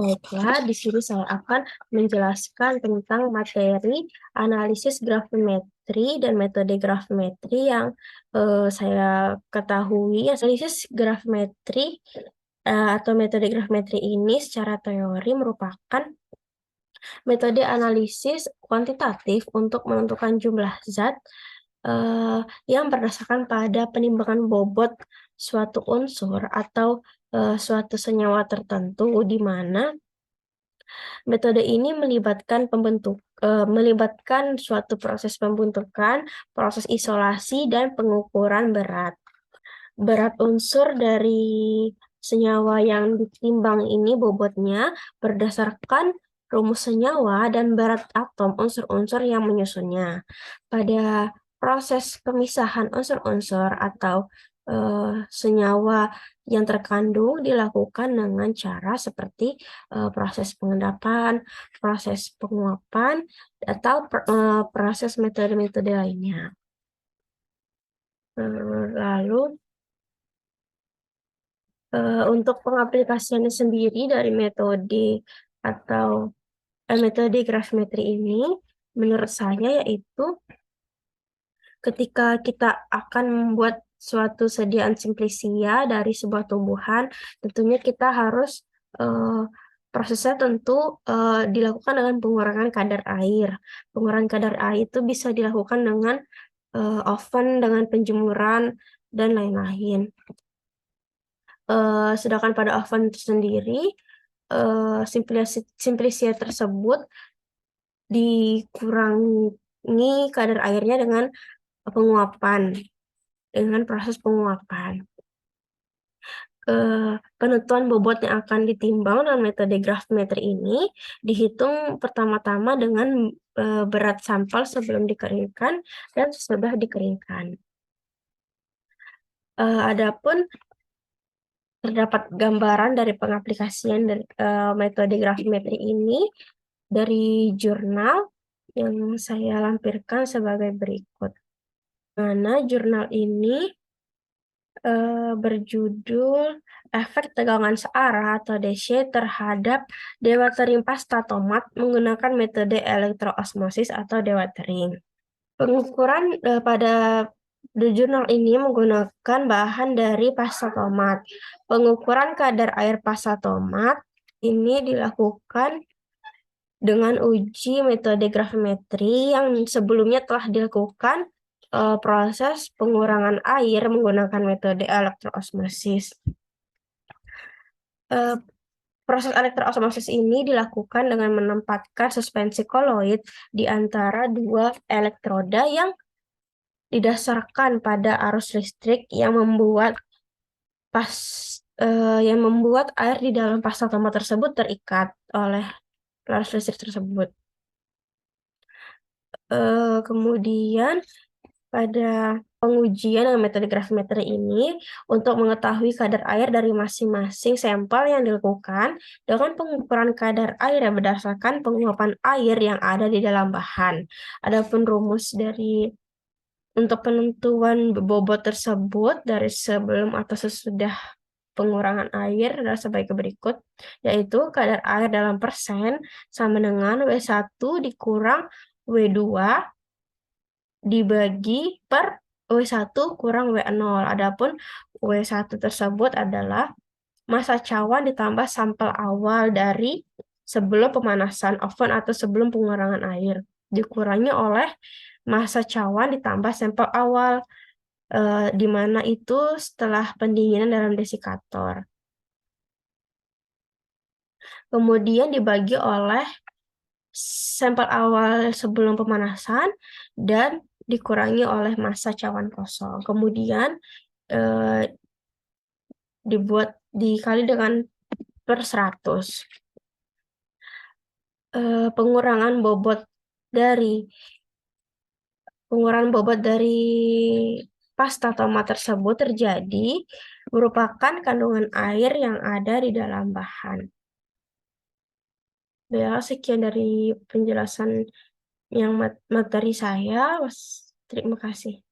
Baiklah, di sini saya akan menjelaskan tentang materi analisis gravimetri dan metode gravimetri yang saya ketahui. Analisis gravimetri atau metode gravimetri ini secara teori merupakan metode analisis kuantitatif untuk menentukan jumlah zat yang berdasarkan pada penimbangan bobot suatu unsur atau suatu senyawa tertentu, di mana metode ini melibatkan suatu proses pembentukan, proses isolasi, dan pengukuran berat. Berat unsur dari senyawa yang ditimbang ini bobotnya berdasarkan rumus senyawa dan berat atom unsur-unsur yang menyusunnya. Pada proses pemisahan unsur-unsur atau senyawa yang terkandung dilakukan dengan cara seperti proses pengendapan, proses penguapan, atau proses metode-metode lainnya. Lalu untuk pengaplikasiannya sendiri dari metode atau metode gravimetri ini, menurut saya yaitu ketika kita akan membuat suatu sediaan simplisia dari sebuah tumbuhan, tentunya kita harus prosesnya tentu dilakukan dengan pengurangan kadar air. Pengurangan kadar air itu bisa dilakukan dengan oven, dengan penjemuran, dan lain-lain. Sedangkan pada oven itu sendiri, simplisia tersebut dikurangi kadar airnya dengan proses penguapan. Penentuan bobot yang akan ditimbang dalam metode gravimetri ini dihitung pertama-tama dengan berat sampel sebelum dikeringkan dan sesudah dikeringkan. Adapun terdapat gambaran dari pengaplikasian dari metode gravimetri ini dari jurnal yang saya lampirkan sebagai berikut. Mana jurnal ini berjudul Efek Tegangan Searah atau DC terhadap dewatering pasta tomat menggunakan metode elektroosmosis atau dewatering. Pengukuran pada jurnal ini menggunakan bahan dari pasta tomat. Pengukuran kadar air pasta tomat ini dilakukan dengan uji metode gravimetri yang sebelumnya telah dilakukan proses pengurangan air menggunakan metode elektroosmosis. Proses elektroosmosis ini dilakukan dengan menempatkan suspensi koloid di antara dua elektroda yang didasarkan pada arus listrik yang membuat air di dalam pasta tomat tersebut terikat oleh arus listrik tersebut. Kemudian pada pengujian dengan metode gravimetri ini untuk mengetahui kadar air dari masing-masing sampel yang dilakukan dengan pengukuran kadar air yang berdasarkan penguapan air yang ada di dalam bahan. Adapun rumus untuk penentuan bobot tersebut dari sebelum atau sesudah pengurangan air adalah sebagai berikut, yaitu kadar air dalam persen sama dengan W1 dikurang W2 dibagi per W1 kurang W0. Adapun W1 tersebut adalah massa cawan ditambah sampel awal dari sebelum pemanasan oven atau sebelum pengurangan air, dikurangi oleh massa cawan ditambah sampel awal, di mana itu setelah pendinginan dalam desikator. Kemudian dibagi oleh sampel awal sebelum pemanasan dan dikurangi oleh massa cawan kosong. Kemudian dikali dengan per 100. Pengurangan bobot dari pasta tomat tersebut terjadi merupakan kandungan air yang ada di dalam bahan. Ya, sekian dari penjelasan yang materi saya. Terima kasih.